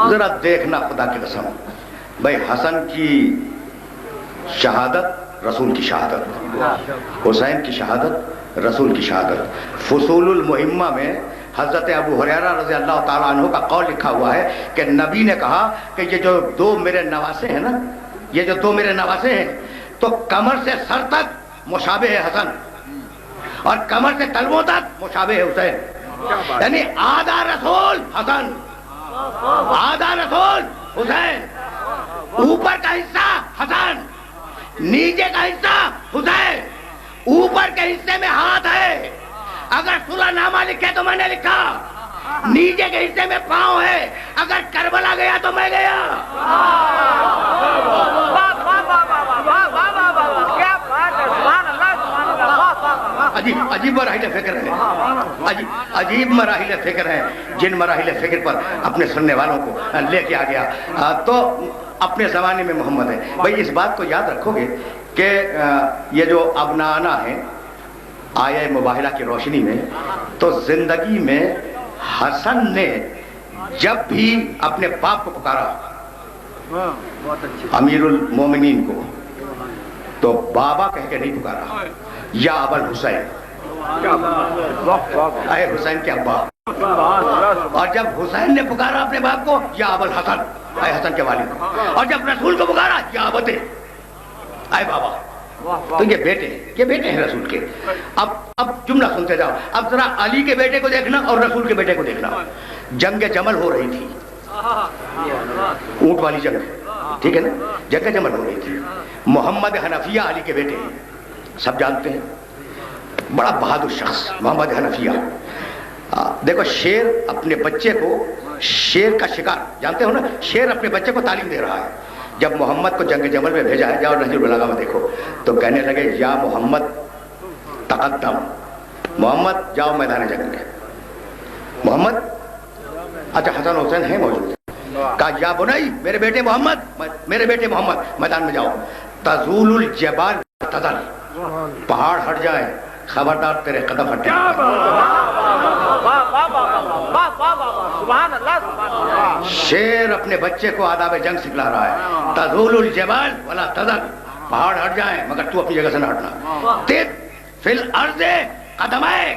ذرا دیکھنا خدا کی قسم بھائی، حسن کی شہادت رسول کی شہادت، حسین کی شہادت رسول کی شہادت۔ فصول المہمہ میں حضرت ابو ہریرہ رضی اللہ تعالیٰ عنہ کا قول لکھا ہوا ہے کہ نبی نے کہا کہ یہ جو دو میرے نواسے ہیں نا، یہ جو دو میرے نواسے ہیں تو کمر سے سر تک مشابہ ہے حسن، اور کمر سے تلووں تک مشابہ ہے حسین، یعنی آدھا رسول حسن، آدھا رسول حسین، اوپر کا حصہ حسن، نیچے کا حصہ حسین۔ اوپر کے حصے میں ہاتھ ہے، اگر صلح نامہ لکھے تو میں نے لکھا، نیچے کے حصے میں پاؤں ہے، اگر کربلا گیا تو میں گیا۔ عجیب مراحل فکر ہے، عجیب مراحل فکر ہیں، جن مراحل فکر پر اپنے سننے والوں کو لے کے آ گیا۔ تو اپنے زمانے میں محمد ہے بھائی، اس بات کو یاد رکھو گے کہ یہ جو ابنانا ہے آیہ مباہلہ کی روشنی میں، تو زندگی میں حسن نے جب بھی اپنے باپ کو پکارا امیر المومنین کو، تو بابا کہہ کے نہیں پکارا، یا ابا الحسین، اے حسین کے ابا۔ اور جب حسین نے پکارا اپنے باپ کو، یا ابا الحسن، اے حسن کے والد۔ اور جب رسول کو پکارا، یا ابتے، اے بابا۔ تو یہ بیٹے ہیں رسول کے۔ اب جملہ سنتے جاؤ، اب ذرا علی کے بیٹے کو دیکھنا اور رسول کے بیٹے کو دیکھنا۔ جنگ جمل ہو رہی تھی، اونٹ والی جنگ، ٹھیک ہے نا، جنگ جمل ہو رہی تھی۔ محمد حنفیہ علی کے بیٹے ہیں، سب جانتے ہیں، بڑا بہادر شخص محمد حنفیہ۔ دیکھو، شیر اپنے بچے کو، شیر کا شکار جانتے ہو نا، شیر اپنے بچے کو تعلیم دے رہا ہے۔ جب محمد کو جنگ جمل میں بھیجا ہے، جاؤ نہج البلاغہ میں دیکھو، تو کہنے لگے یا محمد تقدم، محمد جاؤ میدان جنگ میں۔ محمد، اچھا حسن حسین ہیں موجود، کہا یا بنائی، میرے بیٹے محمد، میرے بیٹے محمد میدان میں جاؤ۔ تزول الجبال تزل، پہاڑ ہٹ جائیں، خبردار تیرے قدم ہٹ جائیں۔ شیر اپنے بچے کو آداب جنگ سکھلا رہا ہے، تزول الجبال ولا تزل، پہاڑ ہٹ جائیں مگر تو اپنی جگہ سے نہ ہٹنا۔ تب فی الارض قدمائے،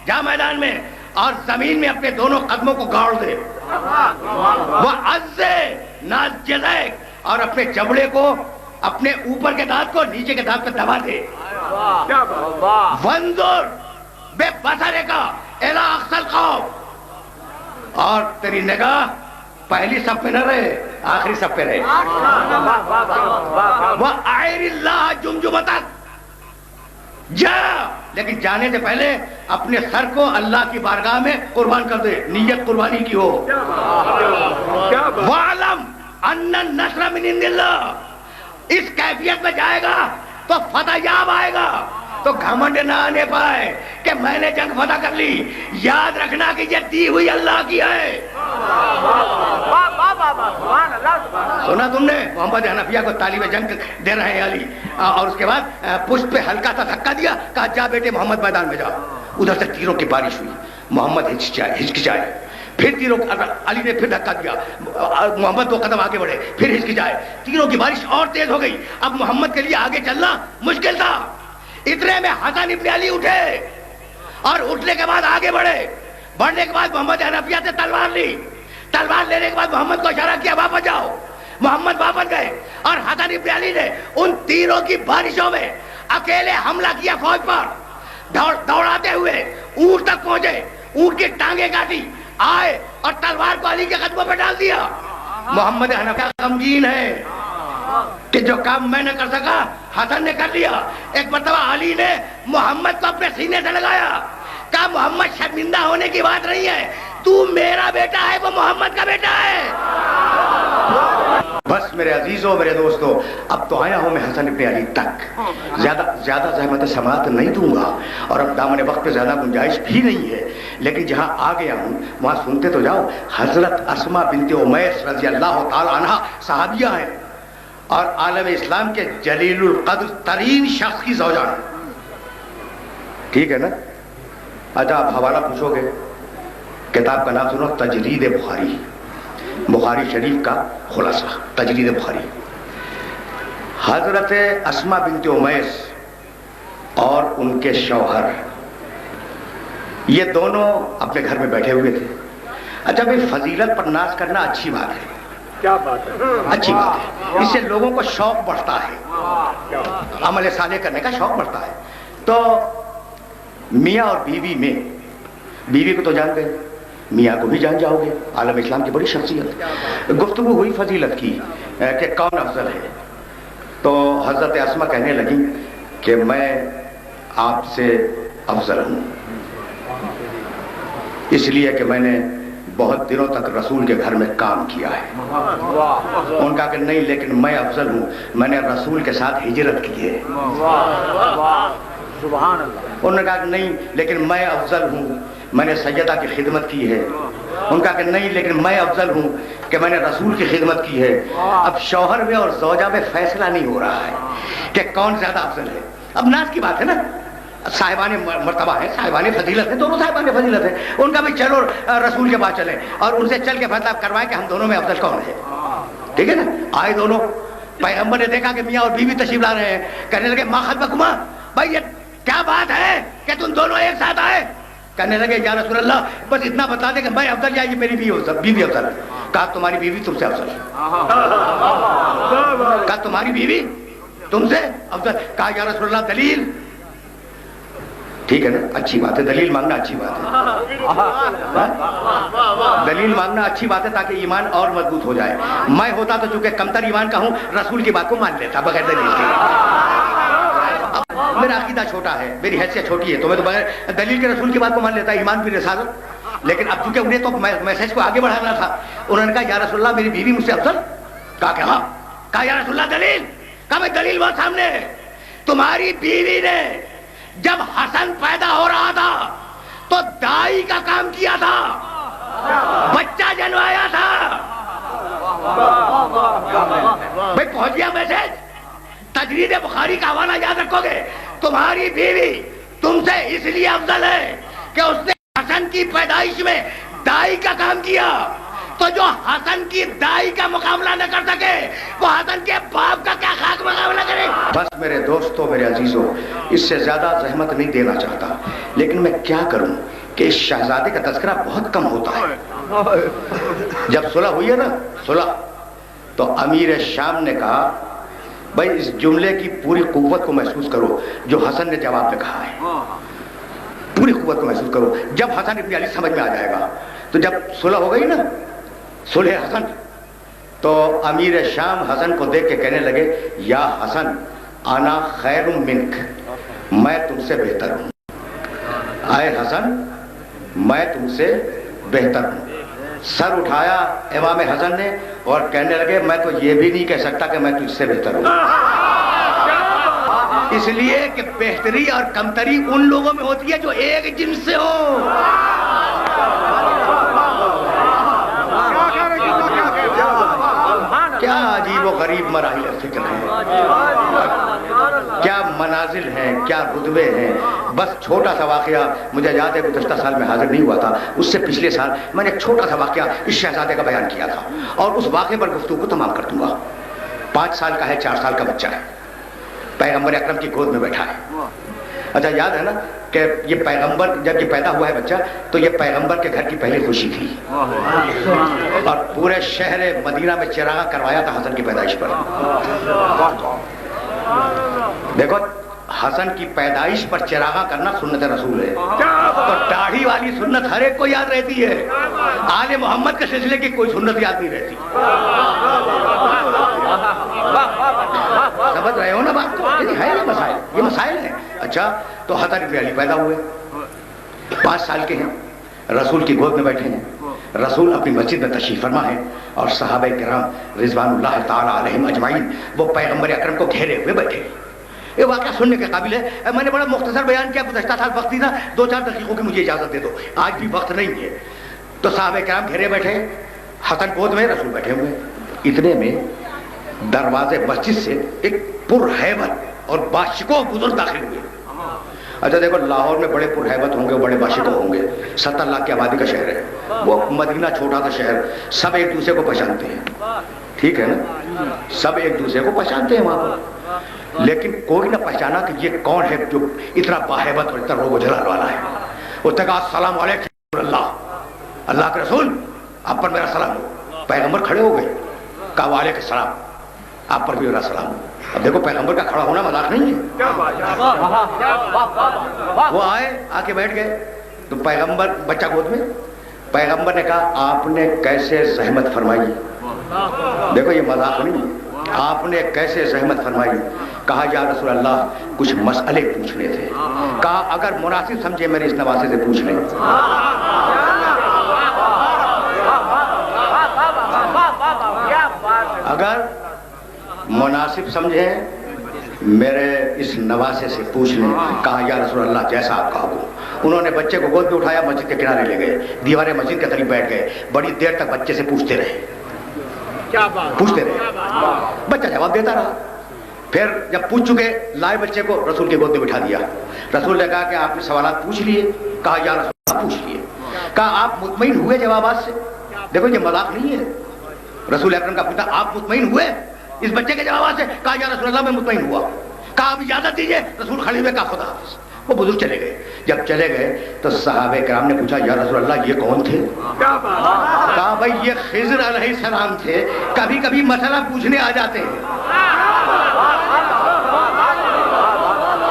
جا میدان میں اور زمین میں اپنے دونوں قدموں کو گاڑ دے، وہ عز ناز جزائک، اور اپنے جبڑے کو، اپنے اوپر کے دانت کو نیچے کے دانت پہ دبا دے۔ وانظر بے بصرے کا الی اقصی القوم، اور تیری نگاہ پہلی صف پہ نہ رہے، آخری صف پہ رہے۔ وَأَعِرِ اللَّهَ جُمْجُمَتَكَ، جا، لیکن جانے سے پہلے اپنے سر کو اللہ کی بارگاہ میں قربان کر دے، نیت قربانی کی ہو۔ وَعْلَمْ أَنَّ النَّصْرَ مِنْ عِنْدِ اللَّهِ، اس کیفیت میں جائے گا تو فتح یاب آئے گا، تو گھمنڈ نہ آنے پائے کہ میں نے جنگ فتح کر لی، یاد رکھنا کہ یہ دی ہوئی اللہ کی ہے۔ سنا تم نے محمد حنفیہ کو تعلیم جنگ دے رہے ہیں علی، اور اس کے بعد پشت پہ ہلکا سا دھکا دیا، کہا جا بیٹے محمد میدان میں جا۔ ادھر سے تیروں کی بارش ہوئی، محمد ہچکچائے، پھر تیروں، علی نے پھر دھکا دیا، محمد دو قدم آگے بڑھے، پھر ہچکچائے، تیروں کی بارش اور تیز ہو گئی۔ اب محمد کے لیے آگے چلنا مشکل تھا۔ اتنے میں حسن ابن علی اٹھے، اور اٹھنے کے بعد آگے بڑھے، بڑھنے کے بعد محمد حنفیہ سے تلوار لی، تلوار لینے کے بعد محمد کو اشارہ کیا واپس جاؤ، محمد واپس گئے، اور حسن ابن علی نے ان تیروں کی بارشوں میں اکیلے حملہ کیا فوج پر، دوڑاتے ہوئے اونٹ تک پہنچے، اونٹ کی ٹانگیں کاٹی، آئے اور تلوار کو علی کے قدموں پہ ڈال دیا۔ محمد حنفیہ غمگین ہے کہ جو کام میں نے کر سکا حسن نے کر لیا۔ ایک مرتبہ علی نے محمد کو اپنے سینے سے لگایا، کہا محمد شرمندہ ہونے کی بات نہیں ہے، تو میرا بیٹا ہے، وہ محمد کا بیٹا ہے۔ بس میرے عزیزوں، میرے دوستوں، اب تو آیا ہوں میں حسن ابن علی تک، زیادہ زحمت سماعت نہیں دوں گا، اور اب دامن وقت پہ زیادہ گنجائش بھی نہیں ہے، لیکن جہاں آ گیا ہوں وہاں سنتے تو جاؤ۔ حضرت اسماء بنت امیس رضی اللہ تعالی عنہ صحابیہ ہیں، اور عالم اسلام کے جلیل القدر ترین شخص کی زوجہ ہیں، ٹھیک ہے نا؟ اچھا، آپ حوالہ پوچھو گے کتاب کا نام سنو، تجرید بخاری، بخاری شریف کا خلاصہ، تجرید بخاری۔ حضرت اسماء بنت امیس اور ان کے شوہر یہ دونوں اپنے گھر میں بیٹھے ہوئے تھے۔ اچھا بھائی، فضیلت پر ناز کرنا اچھی بات ہے، کیا بات ہے، اچھی بات ہے، اس سے لوگوں کو شوق بڑھتا ہے، عمل صالح کرنے کا شوق بڑھتا ہے۔ تو میاں اور بیوی میں، بیوی کو تو جان گئے، میاں کو بھی جان جاؤ گے، عالم اسلام کی بڑی شخصیت۔ گفتگو ہوئی فضیلت کی کہ کون افضل ہے، تو حضرت اسماء کہنے لگی کہ میں آپ سے افضل ہوں، اس لیے کہ میں نے بہت دنوں تک رسول کے گھر میں کام کیا ہے۔ ان کا کہ نہیں، لیکن میں افضل ہوں، میں نے رسول کے ساتھ ہجرت کی ہے۔ سبحان اللہ۔ انہوں نے کہا کہ نہیں، لیکن میں افضل ہوں، میں نے سیدہ کی خدمت کی ہے۔ ان کا کہ نہیں، لیکن میں افضل ہوں کہ میں نے رسول کی خدمت کی ہے۔ اب شوہر میں اور زوجہ میں فیصلہ نہیں ہو رہا ہے کہ کون زیادہ افضل ہے۔ اب ناز کی بات ہے نا، صاحبان مرتبہ ہے، صاحبان فضیلت ہے، دونوں صاحبان فضیلت ہے۔ ان کا بھی چلو رسول کے پاس چلیں اور ان سے چل کے فیصلہ کروائیں کہ ہم دونوں میں افضل کون ہے، ٹھیک ہے نا۔ آئے دونوں، پیغمبر نے دیکھا کہ میاں اور بیوی تشریف لا رہے ہیں، کہنے لگے ما خطبکما، بھائی یہ کیا بات ہے کہ تم دونوں ایک ساتھ آئے؟ کہنے لگے یا رسول اللہ بس اتنا بتا دیں کہ میں افضل یا یہ میری بیوی افضل ہے۔ کہا تمہاری بیوی تم سے افضل ہے، کہا تمہاری بیوی تم سے افضل، کہا یا رسول اللہ دلیل؟ ٹھیک ہے نا، اچھی بات ہے، دلیل مانگنا اچھی بات ہے، دلیل مانگنا اچھی بات ہے تاکہ ایمان اور مضبوط ہو جائے۔ میں ہوتا تو چونکہ کمتر ایمان کا ہوں، رسول کی بات کو مان لیتا بغیر دلیل کے۔ میرا عقیدہ چھوٹا ہے، میری حیثیت چھوٹی ہے، تو میں تو بغیر دلیل کے رسول کی بات کو مان لیتا، ایمان بھی رسالت۔ لیکن اب چونکہ انہیں تو میسج کو آگے بڑھانا تھا، انہوں نے کہا یا رسول اللہ میری بیوی مجھ سے افضل؟ کہا کہ ہاں۔ کہا یا رسول اللہ دلیل؟ کہا میں دلیل وہ سامنے ہے، تمہاری بیوی نے جب حسن پیدا ہو رہا تھا تو دائی کا کام کیا تھا، بچہ جنوایا تھا۔ بھائی پہنچ گیا میسج؟ تجرید بخاری کا حوالہ یاد رکھو گے، تمہاری بیوی تم سے اس لیے افضل ہے کہ اس نے حسن کی پیدائش میں دائی کا کام کیا، تو جو حسن کی دائی کا مقابلہ نہ کر سکے وہ حسن کے باپ کا کیا خاک مقابلہ کرے؟ بس میرے دوستوں، میرے عزیزوں، اس سے زیادہ زحمت نہیں دینا چاہتا، لیکن میں کیا کروں کہ اس شہزادے کا تذکرہ بہت کم ہوتا ہے۔ جب صلح ہوئی ہے نا، صلح، تو امیر شام نے کہا بھائی اس جملے کی پوری قوت کو محسوس کرو جو حسن نے جواب میں کہا ہے، پوری قوت کو محسوس کرو۔ جب حسن ابن علی سمجھ میں آ جائے گا، تو جب صلح ہو گئی نا، صلح حسن، تو امیر شام حسن کو دیکھ کے کہنے لگے یا حسن انا خیر منک، میں تم سے بہتر ہوں، اے حسن میں تم سے بہتر ہوں۔ سر اٹھایا امام حسن نے اور کہنے لگے میں تو یہ بھی نہیں کہہ سکتا کہ میں تجھ سے بہتر ہوں، اس لیے کہ بہتری اور کمتری ان لوگوں میں ہوتی ہے جو ایک جنس سے ہو۔ کیا عجیب و غریب مراحل فکر ہیں، کیا منازل ہیں، کیا رتبے ہیں۔ بس چھوٹا سا واقعہ مجھے یاد ہے، گزشتہ سال میں حاضر نہیں ہوا تھا، اس سے پچھلے سال میں نے ایک چھوٹا سا واقعہ اس شہزادے کا بیان کیا تھا، اور اس واقعے پر گفتگو کو تمام کر دوں گا۔ 5 سال کا ہے، 4 سال کا بچہ ہے، پیغمبر اکرم کی گود میں بیٹھا ہے۔ اچھا یاد ہے نا کہ یہ پیغمبر جب یہ پیدا ہوا ہے بچہ، تو یہ پیغمبر کے گھر کی پہلی خوشی تھی، اور پورے شہر مدینہ میں چراغاں کروایا تھا حسن کی پیدائش پر۔ دیکھو حسن کی پیدائش پر چراغاں کرنا سنت رسول ہے، تو داڑھی والی سنت ہر ایک کو یاد رہتی ہے، آل محمد کے سلسلے کی کوئی سنت یاد نہیں رہتی۔ سمجھ رہے ہو نا بات کو؟ یہ مسائل ہیں۔ اچھا تو حسن ابن علی پیدا ہوئے، 5 سال کے ہیں، رسول کی گود میں بیٹھے ہیں، رسول اپنی مسجد میں تشریف فرما ہے، اور صحابہ کرام رضوان اللہ تعالی علیہم اجمعین وہ پیغمبر اکرم کو گھیرے ہوئے بیٹھے۔ یہ واقعہ سننے کے قابل ہے، میں نے بڑا مختصر بیان کیا، گزشتہ سال وقت نہیں تھا، 2-4 دقیقوں کی مجھے اجازت دے دو، آج بھی وقت نہیں ہے۔ تو صحابہ کرام گھیرے بیٹھے، حسن گود میں، رسول بیٹھے ہوئے۔ اتنے میں دروازے مسجد سے ایک پرہیبت اور باشکوہ بزرگ داخل ہوئے۔ اچھا دیکھو لاہور میں بڑے پرہیبت ہوں گے، بڑے باشکوہ ہوں گے، 70 لاکھ کی آبادی کا شہر ہے، وہ مدینہ چھوٹا تھا شہر، سب ایک دوسرے کو پہچانتے ہیں، ٹھیک ہے نا، سب ایک دوسرے کو پہچانتے ہیں وہاں پر، لیکن کوئی نہ پہچانا کہ یہ کون ہے جو اتنا باہیبت اور اتنا روب و جلال والا ہے۔ اس نے کہا السلام علیکم اللہ، اللہ کے رسول آپ پر میرا سلام ہو۔ پیغمبر کھڑے ہو گئے، کہا وعلیکم السلام آپ پر بھی میرا سلام ہو۔ اب دیکھو پیغمبر کا کھڑا ہونا مذاق نہیں ہے۔ وہ آئے، آ کے بیٹھ گئے تو پیغمبر، بچہ گود میں، پیغمبر نے کہا آپ نے کیسے زحمت فرمائی، دیکھو یہ مذاق نہیں ہے، آپ نے کیسے زحمت فرمائی۔ کہا یا رسول اللہ کچھ مسئلے پوچھنے تھے۔ کہا اگر مناسب سمجھے میرے اس نواسے سے پوچھ لیں۔ اگر مناسب سمجھیں میرے اس نواسے سے پوچھ لیں۔ کہا یا رسول اللہ جیسا آپ کہو۔ انہوں نے بچے کو گود میں اٹھایا، مسجد کے کنارے لے گئے، دیوارے مسجد کے قریب بیٹھ گئے، بڑی دیر تک بچے سے پوچھتے رہے، پوچھتے رہے، بچہ جواب دیتا رہا۔ پھر جب پوچھ چکے لائے بچے کو، رسول کے گود میں بٹھا دیا۔ رسول نے کہا کہ آپ نے سوالات پوچھ لیے؟ کہا یا رسول اللہ پوچھ لیے۔ کہا آپ مطمئن ہوئے جوابات سے؟ دیکھو یہ مذاق نہیں ہے، رسول اکرم کا پوچھا آپ مطمئن ہوئے اس بچے کے جوابات سے؟ کہا یا رسول اللہ میں مطمئن ہوا۔ کہا آپ اجازت دیجیے، رسول کھڑے ہوئے، کہا خدا حافظ۔ وہ بزرگ چلے گئے۔ جب چلے گئے تو صحابہ کرام نے پوچھا یا رسول اللہ یہ کون تھے؟ کہا بھائی یہ خضر علیہ السلام تھے، کبھی کبھی مسئلہ پوچھنے آ جاتے ہیں۔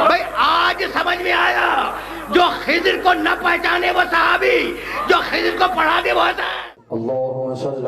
بھائی آج سمجھ میں آیا، جو خضر کو نہ پہچانے وہ صحابی، جو خضر کو پڑھا دے وہ حسن۔